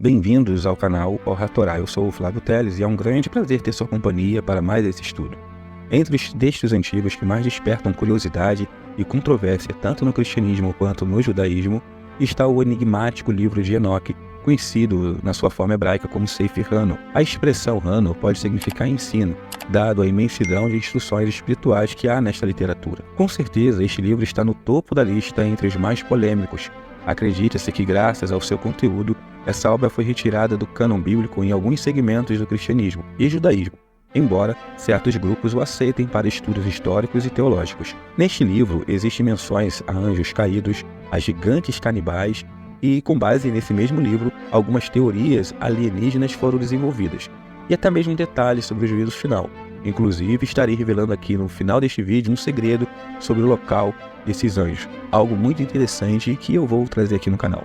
Bem-vindos ao canal Orra Torá. Eu sou o Flávio Teles e é um grande prazer ter sua companhia para mais esse estudo. Entre os textos antigos que mais despertam curiosidade e controvérsia tanto no cristianismo quanto no judaísmo está o enigmático livro de Enoque, conhecido na sua forma hebraica como Sefer Hano. A expressão Hano pode significar ensino, dado a imensidão de instruções espirituais que há nesta literatura. Com certeza, este livro está no topo da lista entre os mais polêmicos. Acredita-se que, graças ao seu conteúdo, essa obra foi retirada do cânon bíblico em alguns segmentos do cristianismo e judaísmo, embora certos grupos o aceitem para estudos históricos e teológicos. Neste livro, existem menções a anjos caídos, a gigantes canibais e, com base nesse mesmo livro, algumas teorias alienígenas foram desenvolvidas, e até mesmo detalhes sobre o juízo final. Inclusive, estarei revelando aqui no final deste vídeo um segredo sobre o local desses anjos, algo muito interessante que eu vou trazer aqui no canal.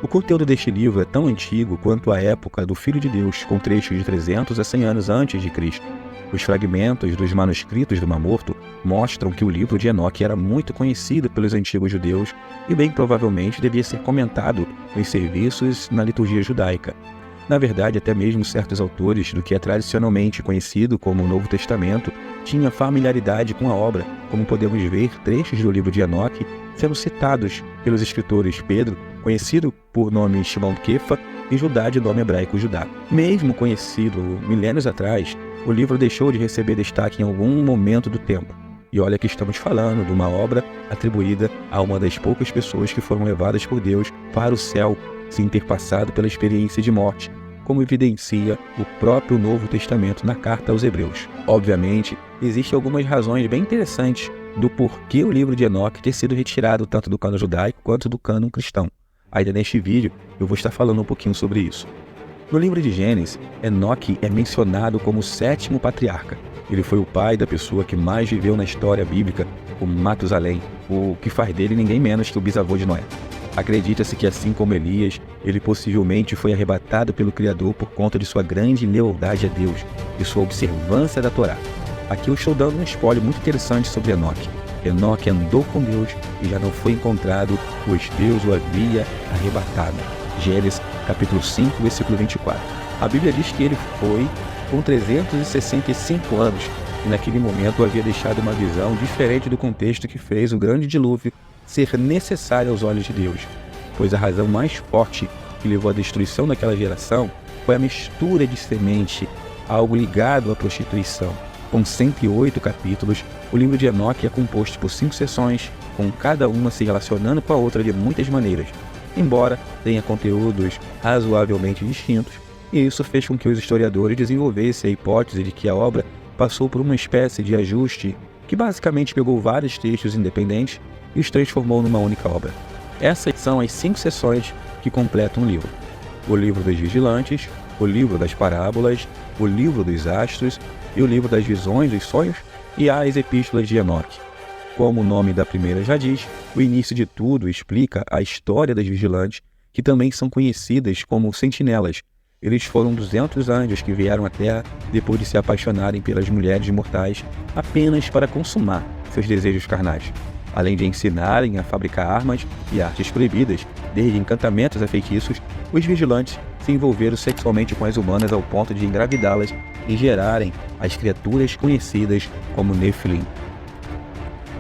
O conteúdo deste livro é tão antigo quanto a época do Filho de Deus, com trechos de 300 a 100 anos antes de Cristo. Os fragmentos dos manuscritos do Mar Morto mostram que o livro de Enoque era muito conhecido pelos antigos judeus e bem provavelmente devia ser comentado nos serviços na liturgia judaica. Na verdade, até mesmo certos autores do que é tradicionalmente conhecido como o Novo Testamento tinham familiaridade com a obra, como podemos ver trechos do livro de Enoque sendo citados pelos escritores Pedro, conhecido por nome Shimon Kefa, e Judá, de nome hebraico Judá. Mesmo conhecido milênios atrás, o livro deixou de receber destaque em algum momento do tempo. E olha que estamos falando de uma obra atribuída a uma das poucas pessoas que foram levadas por Deus para o céu sem ter passado pela experiência de morte, como evidencia o próprio Novo Testamento na carta aos Hebreus. Obviamente, existem algumas razões bem interessantes do porquê o livro de Enoque ter sido retirado tanto do cânon judaico quanto do cânon cristão. Ainda neste vídeo, eu vou estar falando um pouquinho sobre isso. No livro de Gênesis, Enoque é mencionado como o 7º patriarca. Ele foi o pai da pessoa que mais viveu na história bíblica, o Matusalém, o que faz dele ninguém menos que o bisavô de Noé. Acredita-se que, assim como Elias, ele possivelmente foi arrebatado pelo Criador por conta de sua grande lealdade a Deus e sua observância da Torá. Aqui eu estou dando um spoiler muito interessante sobre Enoque. Enoque andou com Deus e já não foi encontrado, pois Deus o havia arrebatado. Gênesis capítulo 5, versículo 24. A Bíblia diz que ele foi com 365 anos e naquele momento havia deixado uma visão diferente do contexto que fez o grande dilúvio ser necessário aos olhos de Deus, pois a razão mais forte que levou à destruição daquela geração foi a mistura de semente, algo ligado à prostituição. Com 108 capítulos, o livro de Enoque é composto por 5 seções, com cada uma se relacionando com a outra de muitas maneiras, embora tenha conteúdos razoavelmente distintos, e isso fez com que os historiadores desenvolvessem a hipótese de que a obra passou por uma espécie de ajuste que basicamente pegou vários textos independentes e os transformou numa única obra. Essas são as 5 seções que completam o livro: o livro dos vigilantes, o livro das parábolas, o livro dos astros e o livro das visões dos sonhos e as epístolas de Enoque. Como o nome da primeira já diz, o início de tudo explica a história das vigilantes, que também são conhecidas como sentinelas. Eles foram 200 anjos que vieram à Terra depois de se apaixonarem pelas mulheres mortais apenas para consumar seus desejos carnais. Além de ensinarem a fabricar armas e artes proibidas, desde encantamentos a feitiços, os vigilantes se envolveram sexualmente com as humanas ao ponto de engravidá-las e gerarem as criaturas conhecidas como Nefilim.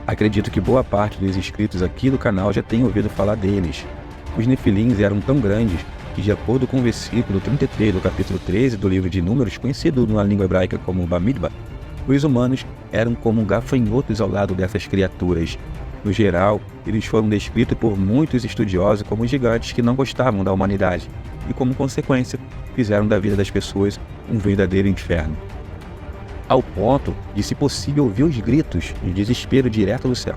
Acredito que boa parte dos inscritos aqui do canal já tenha ouvido falar deles. Os Nefilins eram tão grandes que, de acordo com o versículo 33 do capítulo 13 do livro de Números, conhecido na língua hebraica como Bamidbar, os humanos eram como gafanhotos ao lado dessas criaturas. No geral, eles foram descritos por muitos estudiosos como gigantes que não gostavam da humanidade e, como consequência, fizeram da vida das pessoas um verdadeiro inferno. Ao ponto de, se possível, ouvir os gritos de desespero direto do céu.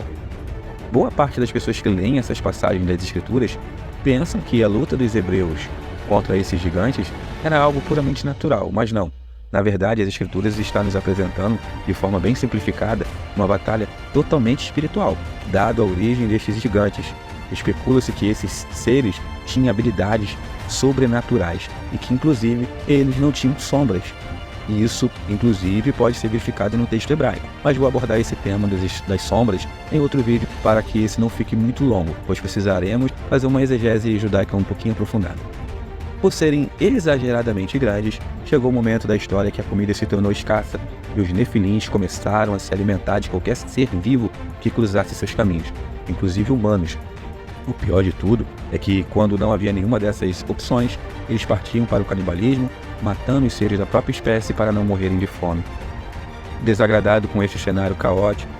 Boa parte das pessoas que leem essas passagens das Escrituras pensam que a luta dos hebreus contra esses gigantes era algo puramente natural, mas não. Na verdade, as Escrituras estão nos apresentando, de forma bem simplificada, uma batalha totalmente espiritual, dado a origem destes gigantes. Especula-se que esses seres tinham habilidades sobrenaturais e que, inclusive, eles não tinham sombras. E isso, inclusive, pode ser verificado no texto hebraico. Mas vou abordar esse tema das sombras em outro vídeo para que esse não fique muito longo, pois precisaremos fazer uma exegese judaica um pouquinho aprofundada. Por serem exageradamente grandes, chegou o momento da história que a comida se tornou escassa e os nefilins começaram a se alimentar de qualquer ser vivo que cruzasse seus caminhos, inclusive humanos. O pior de tudo é que, quando não havia nenhuma dessas opções, eles partiam para o canibalismo, matando os seres da própria espécie para não morrerem de fome. Desagradado com este cenário caótico,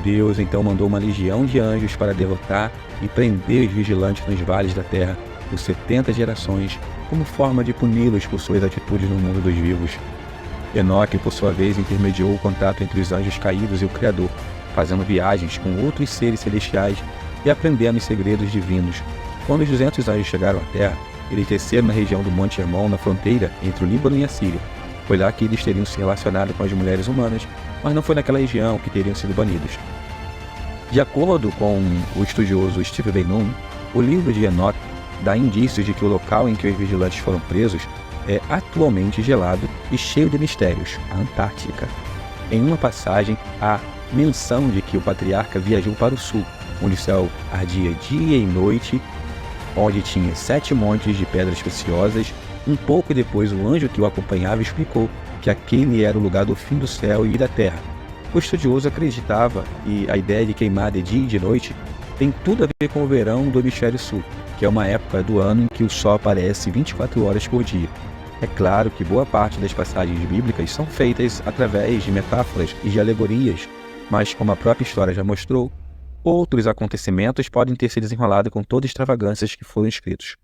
Deus então mandou uma legião de anjos para derrotar e prender os vigilantes nos vales da terra por 70 gerações, como forma de puni-los por suas atitudes no mundo dos vivos. Enoque, por sua vez, intermediou o contato entre os anjos caídos e o Criador, fazendo viagens com outros seres celestiais e aprendendo os segredos divinos. Quando os 200 anjos chegaram à Terra, eles desceram na região do Monte Hermon, na fronteira entre o Líbano e a Síria. Foi lá que eles teriam se relacionado com as mulheres humanas, mas não foi naquela região que teriam sido banidos. De acordo com o estudioso Steve Ben-Nun, o livro de Enoque dá indícios de que o local em que os vigilantes foram presos é atualmente gelado e cheio de mistérios, a Antártica. Em uma passagem, há menção de que o patriarca viajou para o sul, onde o céu ardia dia e noite, onde tinha 7 montes de pedras preciosas. Um pouco depois, o anjo que o acompanhava explicou que aquele era o lugar do fim do céu e da terra. O estudioso acreditava que a ideia de queimar de dia e de noite tem tudo a ver com o verão do hemisfério sul, que é uma época do ano em que o sol aparece 24 horas por dia. É claro que boa parte das passagens bíblicas são feitas através de metáforas e de alegorias, mas como a própria história já mostrou, outros acontecimentos podem ter se desenrolado com todas as extravagâncias que foram escritos.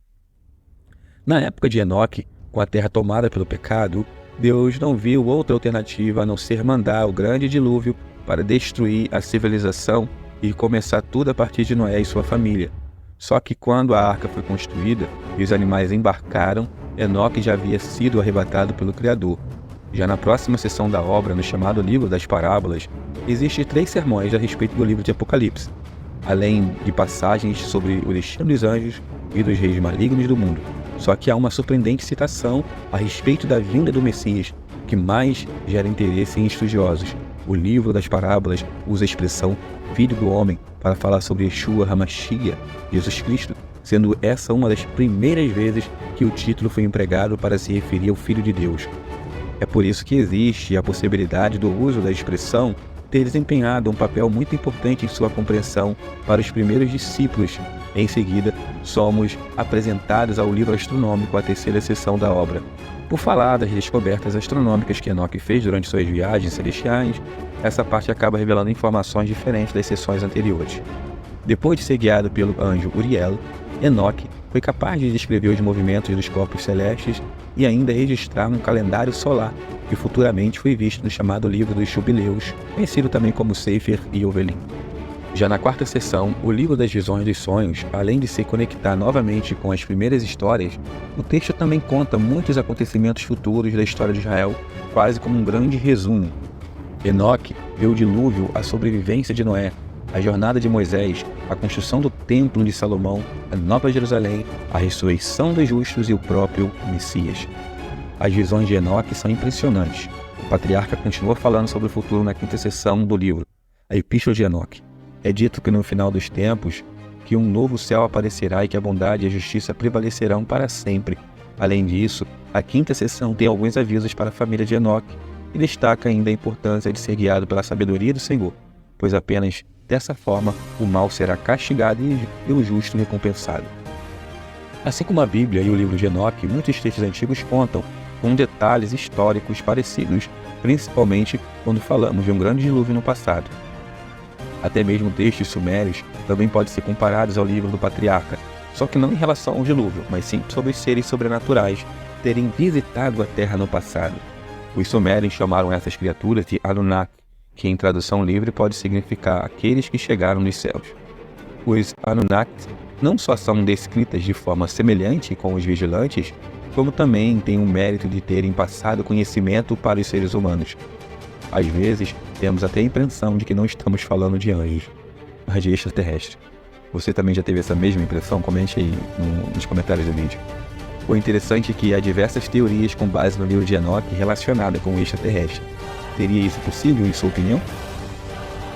Na época de Enoque, com a terra tomada pelo pecado, Deus não viu outra alternativa a não ser mandar o grande dilúvio para destruir a civilização e começar tudo a partir de Noé e sua família. Só que quando a arca foi construída e os animais embarcaram, Enoque já havia sido arrebatado pelo Criador. Já na próxima seção da obra, no chamado Livro das Parábolas, existem 3 sermões a respeito do livro de Apocalipse, além de passagens sobre o destino dos anjos e dos reis malignos do mundo. Só que há uma surpreendente citação a respeito da vinda do Messias, que mais gera interesse em estudiosos. O Livro das Parábolas usa a expressão Filho do Homem para falar sobre Yeshua HaMashiach, Jesus Cristo, sendo essa uma das primeiras vezes que o título foi empregado para se referir ao Filho de Deus. É por isso que existe a possibilidade do uso da expressão ter desempenhado um papel muito importante em sua compreensão para os primeiros discípulos. Em seguida, somos apresentados ao livro astronômico, a terceira seção da obra. Por falar das descobertas astronômicas que Enoque fez durante suas viagens celestiais, essa parte acaba revelando informações diferentes das seções anteriores. Depois de ser guiado pelo anjo Uriel, Enoque foi capaz de descrever os movimentos dos corpos celestes e ainda registrar um calendário solar, que futuramente foi visto no chamado Livro dos Jubileus, conhecido também como Sefer Yovelim. Já na 4ª seção, o Livro das Visões dos Sonhos, além de se conectar novamente com as primeiras histórias, o texto também conta muitos acontecimentos futuros da história de Israel, quase como um grande resumo. Enoque viu o dilúvio, a sobrevivência de Noé, a jornada de Moisés, a construção do Templo de Salomão, a Nova Jerusalém, a ressurreição dos justos e o próprio Messias. As visões de Enoque são impressionantes. O patriarca continua falando sobre o futuro na 5ª seção do livro, a Epístola de Enoque. É dito que no final dos tempos, que um novo céu aparecerá e que a bondade e a justiça prevalecerão para sempre. Além disso, a 5ª seção tem alguns avisos para a família de Enoque e destaca ainda a importância de ser guiado pela sabedoria do Senhor, pois apenas dessa forma o mal será castigado e o justo recompensado. Assim como a Bíblia e o livro de Enoque, muitos textos antigos contam com detalhes históricos parecidos, principalmente quando falamos de um grande dilúvio no passado. Até mesmo textos sumérios também podem ser comparados ao livro do patriarca, só que não em relação ao dilúvio, mas sim sobre os seres sobrenaturais terem visitado a terra no passado. Os sumérios chamaram essas criaturas de Anunnaki, que em tradução livre pode significar aqueles que chegaram dos céus. Os Anunnaki não só são descritas de forma semelhante com os vigilantes, como também têm o mérito de terem passado conhecimento para os seres humanos. Às vezes, temos até a impressão de que não estamos falando de anjos, mas de extraterrestres. Você também já teve essa mesma impressão? Comente aí nos comentários do vídeo. O interessante é que há diversas teorias com base no livro de Enoque relacionadas com o extraterrestre. Seria isso possível, em sua opinião?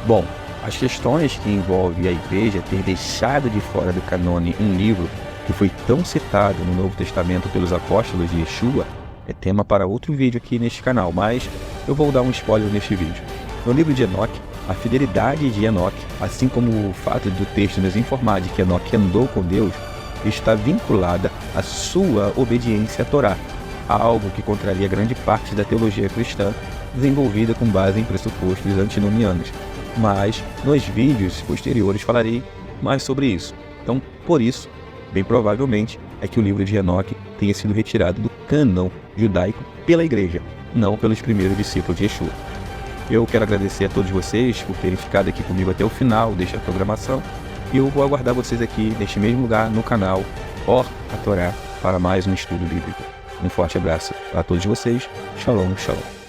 Bom, as questões que envolvem a igreja ter deixado de fora do canone um livro que foi tão citado no Novo Testamento pelos apóstolos de Yeshua, é tema para outro vídeo aqui neste canal, mas eu vou dar um spoiler neste vídeo. No livro de Enoque, a fidelidade de Enoque, assim como o fato do texto nos informar de que Enoque andou com Deus, está vinculada à sua obediência à Torá, algo que contraria grande parte da teologia cristã desenvolvida com base em pressupostos antinomianos. Mas nos vídeos posteriores falarei mais sobre isso. Então, por isso, bem provavelmente, é que o livro de Enoque tenha sido retirado do cânon judaico pela igreja, não pelos primeiros discípulos de Yeshua. Eu quero agradecer a todos vocês por terem ficado aqui comigo até o final desta programação e eu vou aguardar vocês aqui neste mesmo lugar no canal Or HaTorá para mais um estudo bíblico. Um forte abraço a todos vocês. Shalom, shalom.